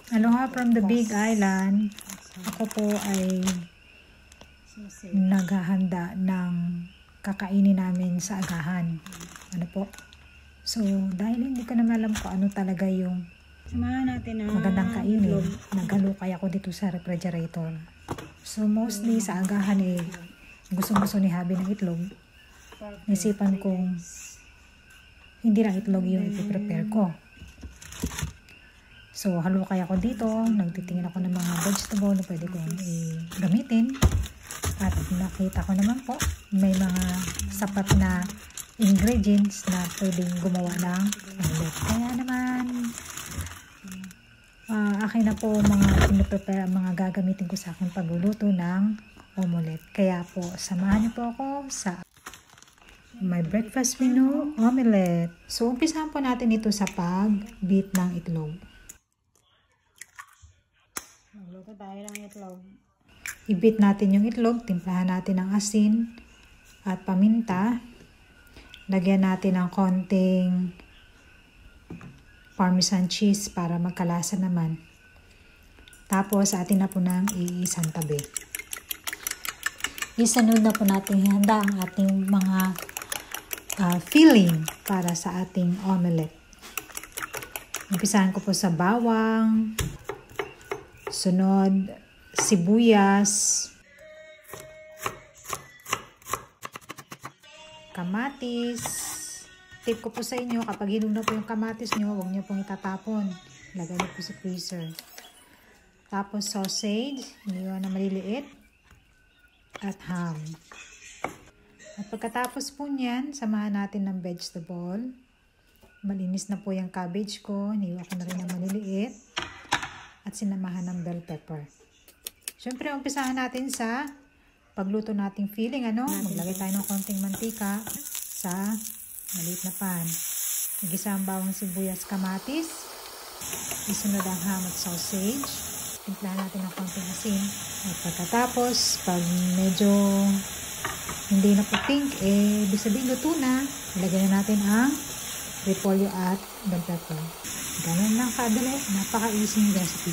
Aloha from the Big Island. Ako po ay naghahanda ng kakainin namin sa agahan. Ano po? So, dahil hindi ko naman alam kung ano talaga yung magandang kainin, naghalukay ako dito sa refrigerator. So, mostly sa agahan gusto-gusto ni Habi ng itlog. Isipan kong hindi lang itlog yung ipiprepare ko. So, halukay ako dito. Nagtitingin ako ng mga vegetable na pwede kong gamitin. At nakita ko naman po, may mga sapat na ingredients na pwedeng gumawa ng omelette. Kaya naman, akin na po piniprepare ang mga gagamitin ko sa aking pagluluto ng omelette. Kaya po, samahan niyo po ako sa my breakfast menu, omelette. So, umpisahan po natin ito sa pag-beat ng itlog. Magluto tayo ng itlog. I-beat natin yung itlog, timplahan natin ng asin at paminta. Lagyan natin ng konting parmesan cheese para magkalasa naman. Tapos, atin na po nang iisang tabi. Isunod na po natin ihanda ang ating mga filling para sa ating omelette. Umpisahan ko po sa bawang, sunod sibuyas, kamatis. Tip ko po sa inyo, kapag hinog na po yung kamatis nyo, huwag nyo pong itatapon. Lagay nyo po sa freezer. Tapos sausage, iniwan na maliliit, at ham. At pagkatapos po niyan, samahan natin ng vegetable. Malinis na po yung cabbage ko, iniwan ko na rin ng maliliit, at sinamahan ng bell pepper. Siyempre, umpisahan natin sa pagluto nating filling. Maglagay tayo ng konting mantika sa maliit na pan. Igisa ang bawang sibuyas, kamatis. Isunod ang ham at sausage. Timplahan natin ng konting asin. At pagkatapos, pag medyo hindi na po pink, ibig sabihin luto na. Ilagay na natin ang repolyo at bell pepper. Ganun lang kadali. Napaka-easy recipe.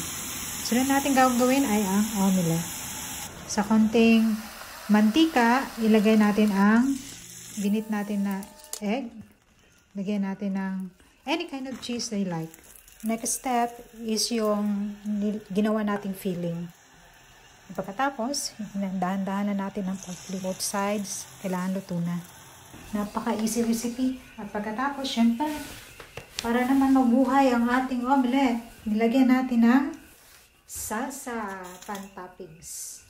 Sunod natin gagawin ay ang omelette. Sa konting mantika, ilagay natin ang binit natin na egg. Lagyan natin ng any kind of cheese that you like. Next step is yung ginawa nating filling. Pagkatapos, dahan-dahan na natin ang pag-flip both sides. Kailangan luto na. Napaka-easy recipe. At pagkatapos, syempre, para naman mabuhay ang ating omelette, nilagyan natin ng salsa pan-toppings.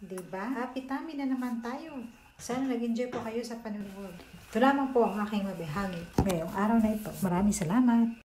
Diba? Happy tummy na naman tayo. Sana nag-enjoy po kayo sa panonood. Ito lamang po ang aking mabihagi ngayong araw na ito. Maraming salamat.